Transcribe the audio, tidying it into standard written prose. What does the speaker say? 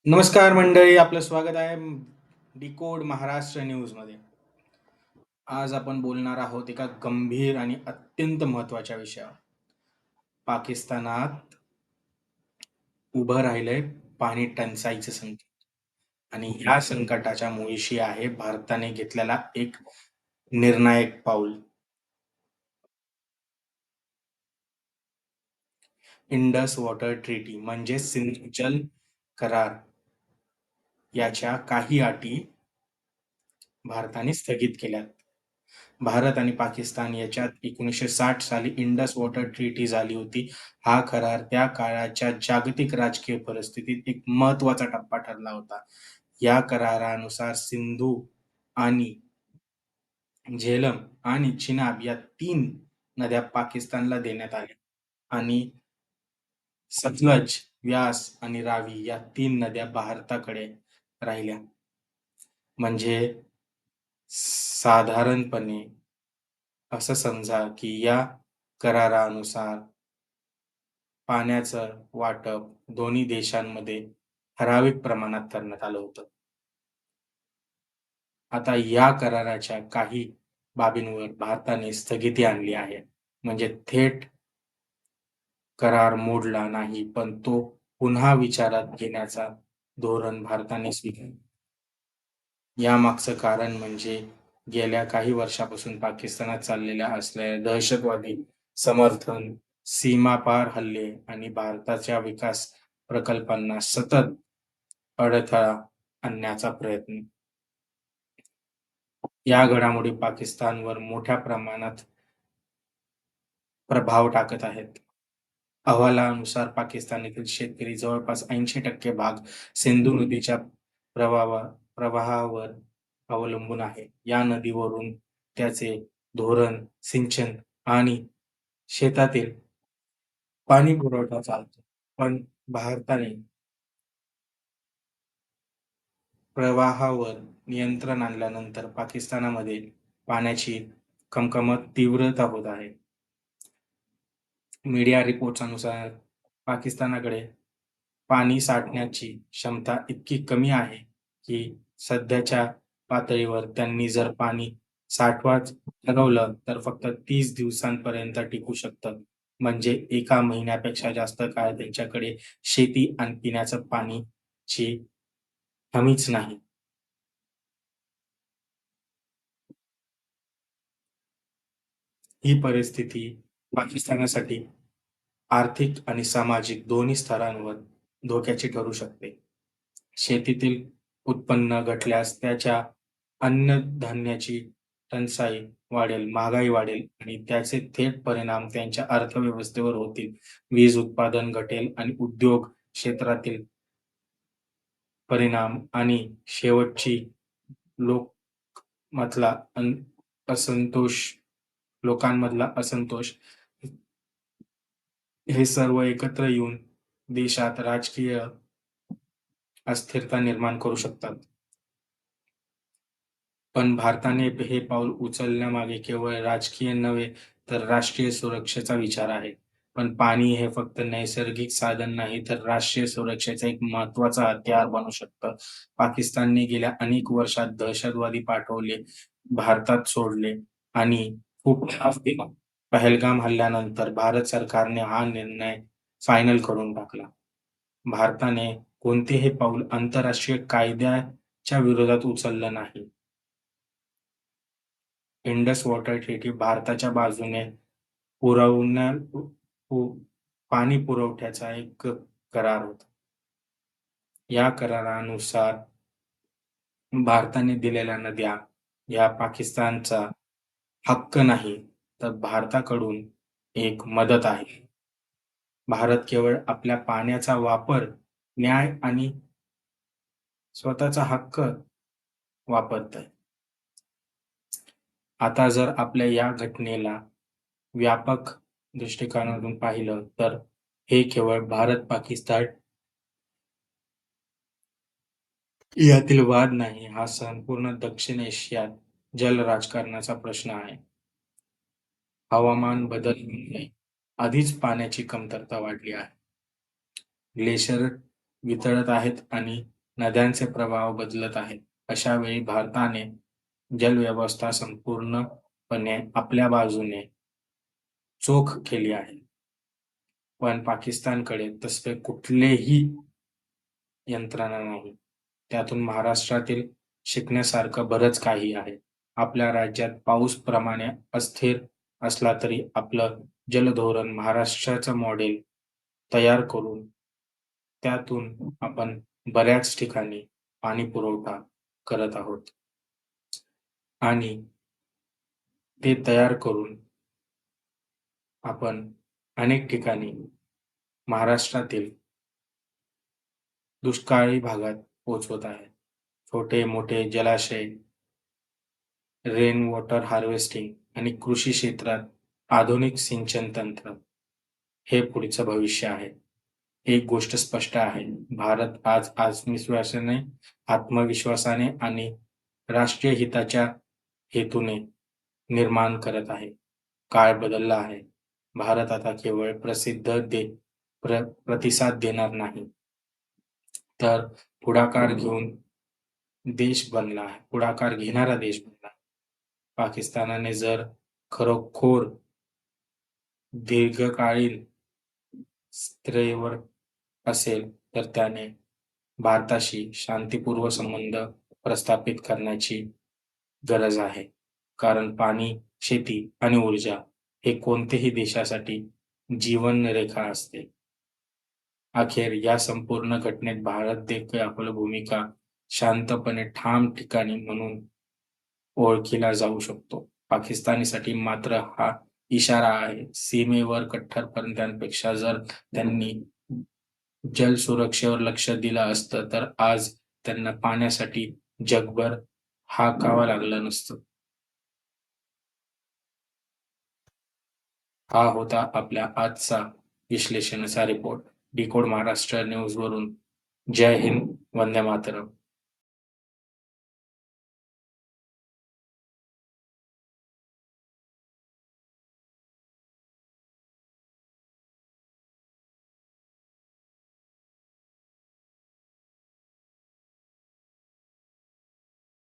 नमस्कार मंडळी, आपलं स्वागत आहे डिकोड महाराष्ट्र न्यूजमध्ये. आज आपण बोलणार आहोत एका गंभीर आणि अत्यंत महत्त्वाच्या विषयावर. पाकिस्तानात उभं राहिलंय पाणी टंचाईचं संकट आणि ह्या संकटाच्या मुळीशी आहे भारताने घेतलेला एक निर्णायक पाऊल. इंडस वॉटर ट्रीटी म्हणजे सिंधू जल करार याच्या काही अटी भारताने स्थगित केल्यात. भारत आणि पाकिस्तान याच्यात 1960 साली इंडस वॉटर ट्रीटी झाली होती. हा करार त्या काळाच्या जागतिक राजकीय परिस्थितीत एक महत्त्वाचा टप्पा ठरला होता. या करारानुसार सिंधू आणि झेलम आणि चिनाब या 3 नद्या पाकिस्तानला देण्यात आल्या आणि सतलज, व्यास आणि रावी या 3 नद्या भारताकडे राहिल्या. म्हणजे साधारणपणे असं समजा की या करारानुसार पाण्याचं वाटप दोन्ही देशांमध्ये ठराविक प्रमाणात करण्यात आलं होतं. आता या कराराच्या काही बाबींवर भारताने स्थगिती आणली आहे. म्हणजे थेट करार मोडला नाही, पण तो पुन्हा विचारात घेण्याचा धोरण भारताने स्वीकारले. यामागचं कारण म्हणजे गेल्या काही वर्षापासून पाकिस्तानात चाललेल्या असलेल्या दहशतवादी समर्थन, सीमापार हल्ले आणि भारताच्या विकास प्रकल्पांना सतत अडथळा आणण्याचा प्रयत्न. या घडामोडी पाकिस्तानवर मोठ्या प्रमाणात प्रभाव टाकत आहेत. अहवालानुसार पाकिस्तानातील शेतकरी जवळपास 80% भाग सिंधू नदीच्या प्रवावा प्रवाहावर अवलंबून आहे. या नदीवरून त्याचे धोरण, सिंचन आणि शेतातील पाणीपुरवठा चालतो. पण भारताने प्रवाहावर नियंत्रण आणल्यानंतर पाकिस्तानामध्ये पाण्याची कमकमत तीव्रता होत आहे. मीडिया रिपोर्ट्सनुसार पाकिस्तानाकडे पाणी साठण्याची क्षमता इतकी कमी आहे, की सध्याच्या पातळीवर त्यांनी जर पाणी साठवाच ठरवलं, तर फक्त 30 दिवसांपर्यंत टिकू शकतं. म्हणजे 1 महिन्यापेक्षा जास्त काळ त्यांच्याकडे शेती आणि पिण्याचं पाणीची हमीच नाही. ही परिस्थिती पाकिस्तानासाठी आर्थिक आणि सामाजिक दोन्ही स्तरांवर धोक्याची ठरू शकते. शेतीतील उत्पन्न घटल्यास त्याच्या अन्नधान्याची टंचाई वाढेल, महागाई वाढेल आणि त्याचे थेट परिणाम त्यांच्या अर्थव्यवस्थेवर होतील. वीज उत्पादन घटेल आणि उद्योग क्षेत्रातील परिणाम आणि शेवटची लोकमधला अन असंतोष लोकांमधला असंतोष हे सर्व एकत्र येऊन देशात राजकीय अस्थिरता निर्माण करू शकतात. पण भारताने हे पाऊल उचलण्यामागे केवळ राजकीय नव्हे, तर राष्ट्रीय सुरक्षेचा विचार आहे. पण पाणी हे फक्त नैसर्गिक साधन नाही, तर राष्ट्रीय सुरक्षेचा एक महत्त्वाचा हत्यार बनू शकतं. पाकिस्तानने गेल्या अनेक वर्षात दहशतवादी पाठवले, भारतात सोडले आणि खूप त्रास दिला. पहलगाम हल्ल्यानंतर भारत सरकारने हा निर्णय फायनल करून टाकला. भारताने कोणतेही पाऊल आंतरराष्ट्रीय कायद्याच्या विरोधात उचललं नाही. इंडस वॉटर ट्रीटी भारताच्या बाजूने पुरवण्या पु पाणी पुरवठ्याचा एक करार होता. या करारानुसार भारताने दिलेल्या नद्या या पाकिस्तानचा हक्क नाही, तर भारताकडून एक मदत आहे. भारत केवळ आपल्या पाण्याचा वापर, न्याय आणि स्वतःचा हक्क वापरतोय. आता जर आपल्या या घटनेला व्यापक दृष्टिकोनातून पाहिलं, तर हे केवळ भारत-पाकिस्तान यातील वाद नाही, हा संपूर्ण दक्षिण एशियात जल राजकारणाचा प्रश्न आहे. हवामान बदलमुळे आधीच पाण्याची कमतरता वाढली आहे. ग्लेशियर वितळत आहेत आणि नद्यांचे प्रवाह बदलत आहेत. अशा वेळी भारताने जलव्यवस्था संपूर्णपणे आपल्या बाजूने चोख केली आहे. पण पाकिस्तानकडे तसे कुठलेही यंत्रणा नाही. त्यातून महाराष्ट्रातील शिकण्यासारखं बरंच काही आहे. आपल्या राज्यात पाऊस प्रमाणे अस्थिर असला तरी आपलं जलधोरण महाराष्ट्राचं मॉडेल तयार करून त्यातून आपण बऱ्याच ठिकाणी पाणीपुरवठा करत आहोत. आणि ते तयार करून आपण अनेक ठिकाणी महाराष्ट्रातील दुष्काळी भागात पोहोचवत आहे. छोटे-मोठे जलाशय, रेन वॉटर हार्वेस्टिंग आणि कृषी क्षेत्रात आधुनिक सिंचन तंत्र हे पुढचं भविष्य आहे. एक गोष्ट स्पष्ट आहे, भारत आज आत्मविश्वासाने आत्मविश्वासाने आणि राष्ट्रीय हिताच्या हेतूने निर्माण करत आहे. काळ बदलला आहे. भारत आता केवळ प्रतिसाद देणार नाही, तर पुढाकार घेऊन देश बनला आहे. पुढाकार घेणारा देश बनला. पाकिस्तानाने जर खरोखर दीर्घकालीन स्थितीवर असेल, तर त्याने भारताशी शांतीपूर्व संबंध प्रस्थापित करण्याची गरज आहे. कारण पाणी, शेती आणि ऊर्जा हे कोणत्याही देशासाठी जीवनरेखा असते. अखेर या संपूर्ण घटनेत भारत देखील आपली भूमिका शांतपणे ठाम ठिकाणी म्हणून ओळखला जाऊ शकतो. पाकिस्तानीसाठी मात्र हा इशारा आहे. सीमेवर कट्टरपंथीयांपेक्षा जर त्यांनी जलसुरक्षेवर लक्ष दिलं असतं, तर आज त्यांना पाण्यासाठी जगभर हाकावं लागलं नसतं. हा होता आपल्या आजचा विश्लेषणाचा रिपोर्ट. डिकोड महाराष्ट्र न्यूजवरून. जय हिंद, वंदे मातरम.